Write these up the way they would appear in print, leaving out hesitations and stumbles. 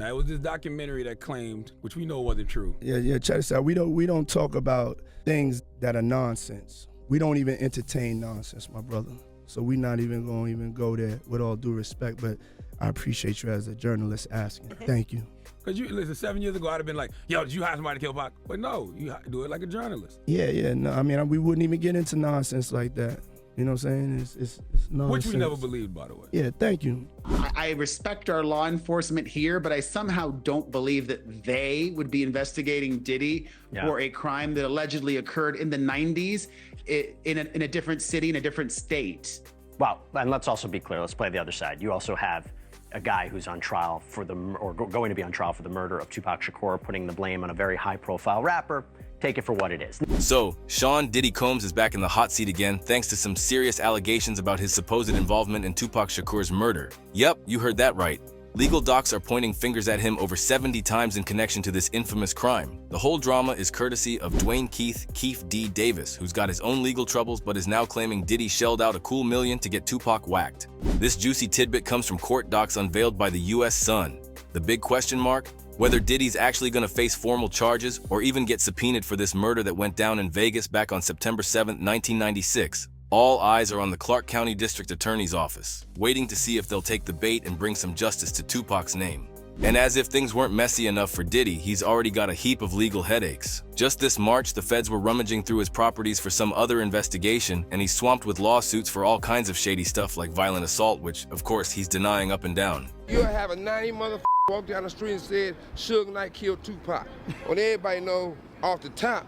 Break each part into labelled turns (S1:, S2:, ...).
S1: Now, it was this documentary that claimed, which we know wasn't true.
S2: Yeah, check this out. We don't talk about things that are nonsense. We don't even entertain nonsense, my brother. So we're not even going to go there, with all due respect, but I appreciate you as a journalist asking. Thank you.
S1: Because listen, 7 years ago, I'd have been like, yo, did you hire somebody to kill Pac? But no, you do it like a journalist.
S2: Yeah, no, I mean, we wouldn't even get into nonsense like that. You know what I'm saying? It's nonsense.
S1: Which we never believed, by the way.
S2: Yeah, thank you.
S3: I respect our law enforcement here, but I somehow don't believe that they would be investigating Diddy for a crime that allegedly occurred in the 90s in a different city, in a different state.
S4: Well, and let's also be clear, let's play the other side. You also have a guy who's on trial for going to be on trial for the murder of Tupac Shakur, putting the blame on a very high-profile rapper. Take it for what it is.
S5: So, Sean Diddy Combs is back in the hot seat again thanks to some serious allegations about his supposed involvement in Tupac Shakur's murder. Yep, you heard that right. Legal docs are pointing fingers at him over 70 times in connection to this infamous crime. The whole drama is courtesy of Dwayne Keith, Keefe D Davis, who's got his own legal troubles but is now claiming Diddy shelled out a cool $1 million to get Tupac whacked. This juicy tidbit comes from court docs unveiled by the U.S. Sun. The big question mark? Whether Diddy's actually going to face formal charges or even get subpoenaed for this murder that went down in Vegas back on September 7, 1996. All eyes are on the Clark County District Attorney's Office, waiting to see if they'll take the bait and bring some justice to Tupac's name. And as if things weren't messy enough for Diddy, he's already got a heap of legal headaches. Just this March, the feds were rummaging through his properties for some other investigation, and he's swamped with lawsuits for all kinds of shady stuff like violent assault, which, of course, he's denying up and down.
S6: You'll have a 90 motherfucker walk down the street and said, Suge Knight killed Tupac. When everybody know off the top,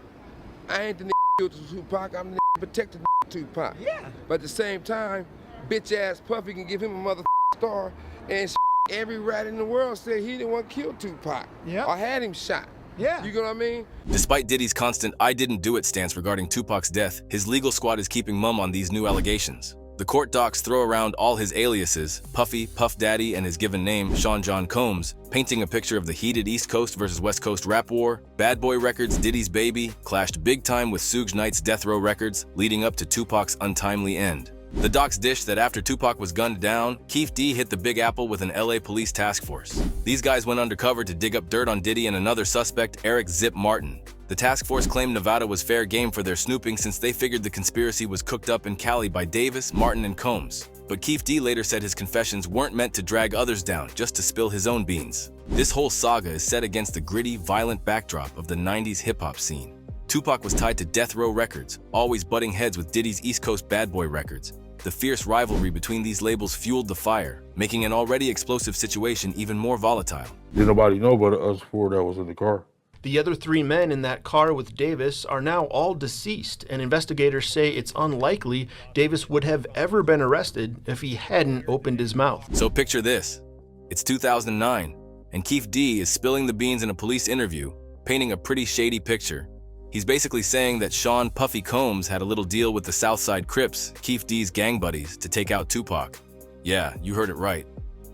S6: I ain't the nigga killed Tupac, I'm the nigga protected Tupac. Yeah. But at the same time, bitch ass Puffy can give him a motherfucking star, and every rat in the world said he didn't want to kill Tupac. Yeah. Or had him shot. Yeah. You know what I mean?
S5: Despite Diddy's constant "I didn't do it" stance regarding Tupac's death, his legal squad is keeping mum on these new allegations. The court docs throw around all his aliases, Puffy, Puff Daddy, and his given name, Sean John Combs, painting a picture of the heated East Coast versus West Coast rap war. Bad Boy Records' Diddy's Baby clashed big time with Suge Knight's Death Row Records, leading up to Tupac's untimely end. The docs dish that after Tupac was gunned down, Keefe D hit the Big Apple with an LA police task force. These guys went undercover to dig up dirt on Diddy and another suspect, Eric Zip Martin. The task force claimed Nevada was fair game for their snooping since they figured the conspiracy was cooked up in Cali by Davis, Martin, and Combs. But Keefe D later said his confessions weren't meant to drag others down, just to spill his own beans. This whole saga is set against the gritty, violent backdrop of the 90s hip-hop scene. Tupac was tied to Death Row Records, always butting heads with Diddy's East Coast Bad Boy Records. The fierce rivalry between these labels fueled the fire, making an already explosive situation even more volatile.
S7: Did nobody know but us four that was in the car?
S8: The other 3 men in that car with Davis are now all deceased, and investigators say it's unlikely Davis would have ever been arrested if he hadn't opened his mouth.
S5: So picture this. It's 2009, and Keefe D is spilling the beans in a police interview, painting a pretty shady picture. He's basically saying that Sean Puffy Combs had a little deal with the Southside Crips, Keefe D's gang buddies, to take out Tupac. Yeah, you heard it right.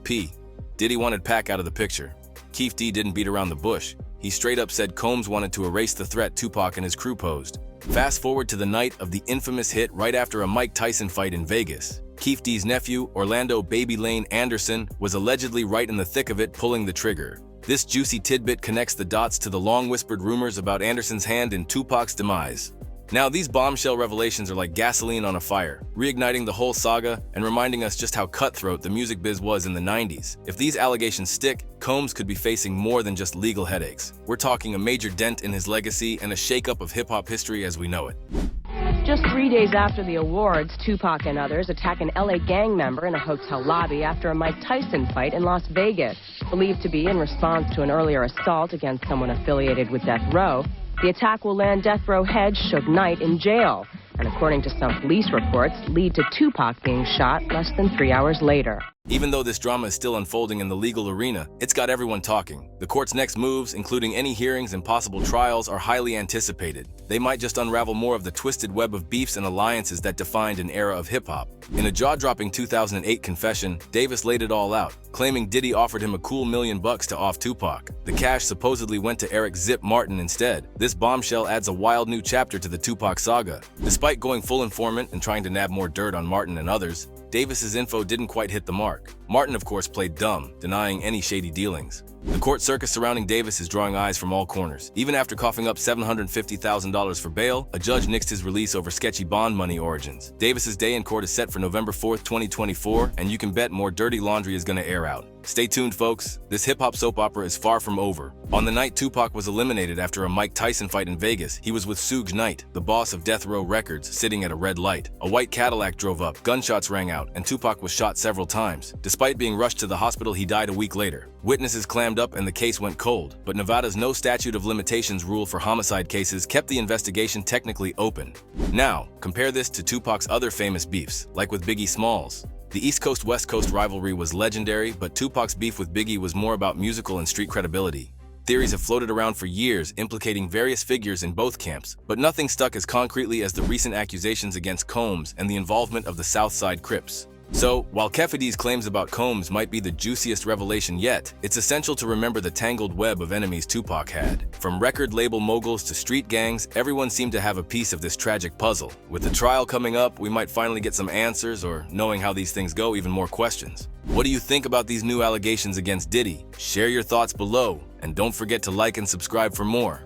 S5: P. Diddy wanted Pac out of the picture. Keefe D didn't beat around the bush. He straight up said Combs wanted to erase the threat Tupac and his crew posed. Fast forward to the night of the infamous hit right after a Mike Tyson fight in Vegas. Keefe D's nephew, Orlando Baby Lane Anderson, was allegedly right in the thick of it, pulling the trigger. This juicy tidbit connects the dots to the long-whispered rumors about Anderson's hand in Tupac's demise. Now, these bombshell revelations are like gasoline on a fire, reigniting the whole saga and reminding us just how cutthroat the music biz was in the 90s. If these allegations stick, Combs could be facing more than just legal headaches. We're talking a major dent in his legacy and a shakeup of hip-hop history as we know it.
S9: Just 3 days after the awards, Tupac and others attack an LA gang member in a hotel lobby after a Mike Tyson fight in Las Vegas. Believed to be in response to an earlier assault against someone affiliated with Death Row, the attack will land Death Row head Suge Knight in jail, and according to some police reports, lead to Tupac being shot less than 3 hours later.
S5: Even though this drama is still unfolding in the legal arena, it's got everyone talking. The court's next moves, including any hearings and possible trials, are highly anticipated. They might just unravel more of the twisted web of beefs and alliances that defined an era of hip-hop. In a jaw-dropping 2008 confession, Davis laid it all out, claiming Diddy offered him a cool $1 million to off Tupac. The cash supposedly went to Eric Zip Martin instead. This bombshell adds a wild new chapter to the Tupac saga. Despite going full informant and trying to nab more dirt on Martin and others, Davis's info didn't quite hit the mark. Martin, of course, played dumb, denying any shady dealings. The court circus surrounding Davis is drawing eyes from all corners. Even after coughing up $750,000 for bail, a judge nixed his release over sketchy bond money origins. Davis's day in court is set for November 4th, 2024, and you can bet more dirty laundry is gonna air out. Stay tuned, folks. This hip-hop soap opera is far from over. On the night Tupac was eliminated after a Mike Tyson fight in Vegas, he was with Suge Knight, the boss of Death Row Records, sitting at a red light. A white Cadillac drove up, gunshots rang out, and Tupac was shot several times. Despite being rushed to the hospital, he died a week later. Witnesses clammed up and the case went cold, but Nevada's no statute of limitations rule for homicide cases kept the investigation technically open. Now, compare this to Tupac's other famous beefs, like with Biggie Smalls. The East Coast-West Coast rivalry was legendary, but Tupac's beef with Biggie was more about musical and street credibility. Theories have floated around for years, implicating various figures in both camps, but nothing stuck as concretely as the recent accusations against Combs and the involvement of the Southside Crips. So, while Keefe D's claims about Combs might be the juiciest revelation yet, it's essential to remember the tangled web of enemies Tupac had. From record label moguls to street gangs, everyone seemed to have a piece of this tragic puzzle. With the trial coming up, we might finally get some answers, or knowing how these things go, even more questions. What do you think about these new allegations against Diddy? Share your thoughts below, and don't forget to like and subscribe for more.